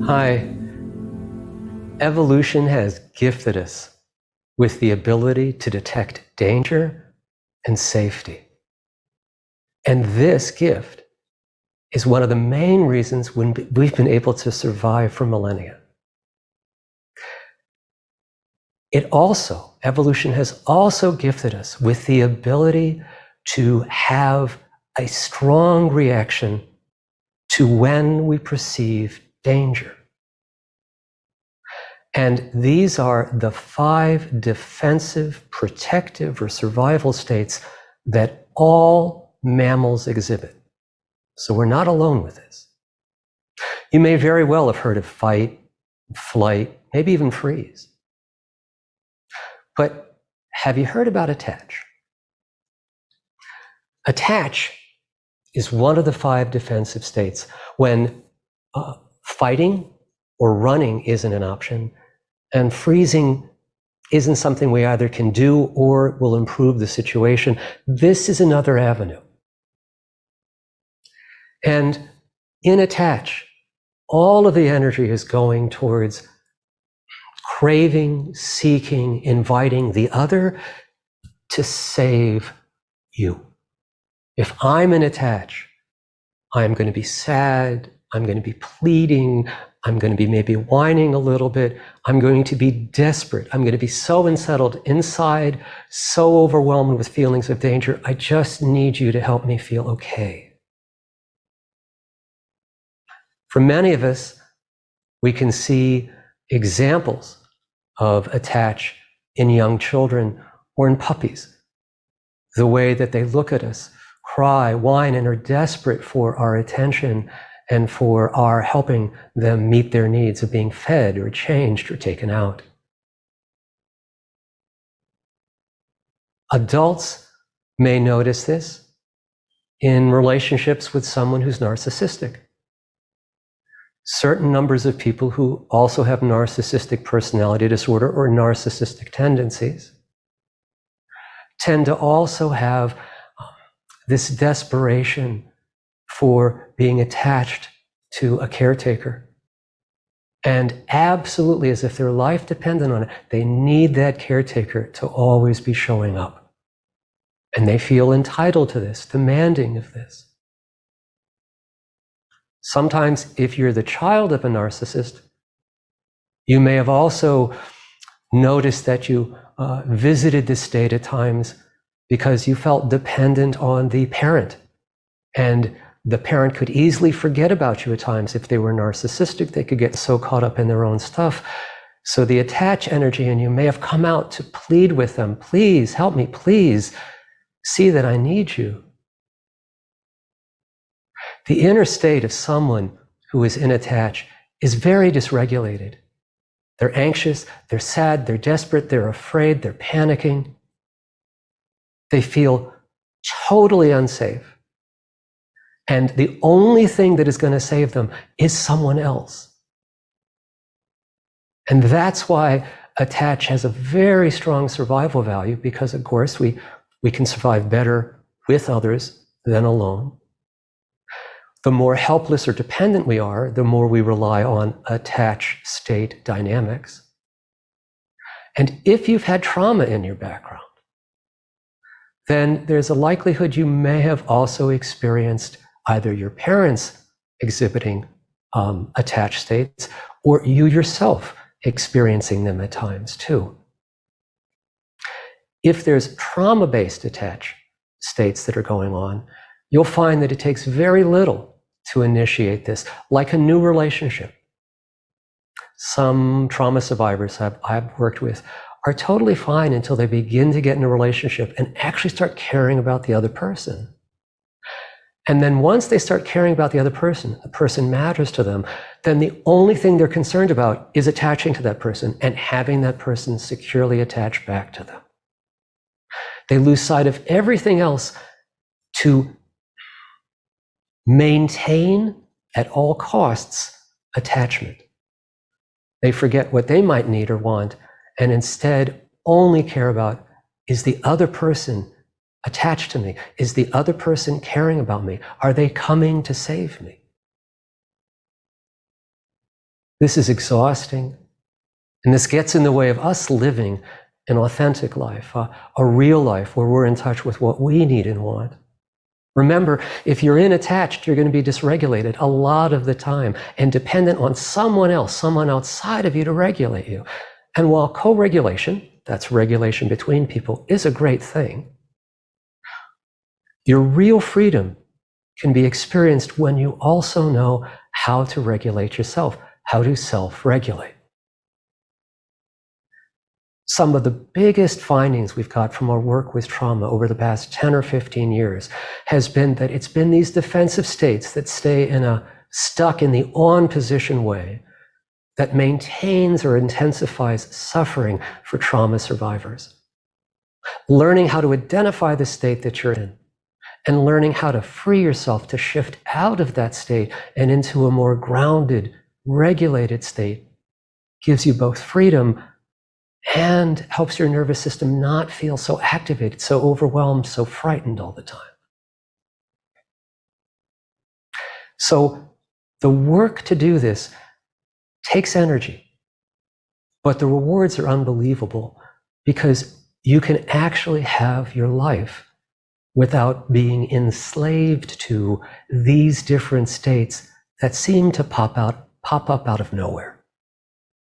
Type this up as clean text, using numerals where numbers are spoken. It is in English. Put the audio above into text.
Hi. Evolution has gifted us with the ability to detect danger and safety. And this gift is one of the main reasons we've been able to survive for millennia. Evolution has also gifted us with the ability to have a strong reaction to when we perceive danger. And these are the 5 defensive, protective, or survival states that all mammals exhibit. So we're not alone with this. You may very well have heard of fight, flight, maybe even freeze. But have you heard about attach? Attach is one of the 5 defensive states when fighting or running isn't an option, and freezing isn't something we either can do or will improve the situation. This is another avenue. And in attach, all of the energy is going towards craving, seeking, inviting the other to save you. If I'm in attach, I'm going to be sad, I'm going to be pleading, I'm going to be maybe whining a little bit, I'm going to be desperate, I'm going to be so unsettled inside, so overwhelmed with feelings of danger, I just need you to help me feel okay. For many of us, we can see examples of attach in young children or in puppies. The way that they look at us, cry, whine, and are desperate for our attention and for our helping them meet their needs of being fed or changed or taken out. Adults may notice this in relationships with someone who's narcissistic. Certain numbers of people who also have narcissistic personality disorder or narcissistic tendencies tend to also have this desperation for being attached to a caretaker. And absolutely, as if their life depended on it, they need that caretaker to always be showing up. And they feel entitled to this, demanding of this. Sometimes, if you're the child of a narcissist, you may have also noticed that you visited this state at times because you felt dependent on the parent. And the parent could easily forget about you at times. If they were narcissistic, they could get so caught up in their own stuff. So the attach energy in you may have come out to plead with them, please help me, please see that I need you. The inner state of someone who is in attach is very dysregulated. They're anxious, they're sad, they're desperate, they're afraid, they're panicking. They feel totally unsafe. And the only thing that is going to save them is someone else. And that's why attach has a very strong survival value, because of course we can survive better with others than alone. The more helpless or dependent we are, the more we rely on attach state dynamics. And if you've had trauma in your background, then there's a likelihood you may have also experienced either your parents exhibiting attached states or you yourself experiencing them at times too. If there's trauma-based attached states that are going on, you'll find that it takes very little to initiate this, like a new relationship. Some trauma survivors I've worked with are totally fine until they begin to get in a relationship and actually start caring about the other person. And then once they start caring about the person matters to them, then the only thing they're concerned about is attaching to that person and having that person securely attached back to them. They lose sight of everything else to maintain at all costs attachment. They forget what they might need or want and instead only care about, is the other person attached to me? Is the other person caring about me? Are they coming to save me? This is exhausting. And this gets in the way of us living an authentic life, a real life where we're in touch with what we need and want. Remember, if you're inattached, you're going to be dysregulated a lot of the time and dependent on someone else, someone outside of you to regulate you. And while co-regulation, that's regulation between people, is a great thing, your real freedom can be experienced when you also know how to regulate yourself, how to self-regulate. Some of the biggest findings we've got from our work with trauma over the past 10 or 15 years has been that it's been these defensive states that stay stuck in the on position way that maintains or intensifies suffering for trauma survivors. Learning how to identify the state that you're in and learning how to free yourself to shift out of that state and into a more grounded, regulated state gives you both freedom and helps your nervous system not feel so activated, so overwhelmed, so frightened all the time. So the work to do this takes energy, but the rewards are unbelievable because you can actually have your life without being enslaved to these different states that seem to pop up out of nowhere.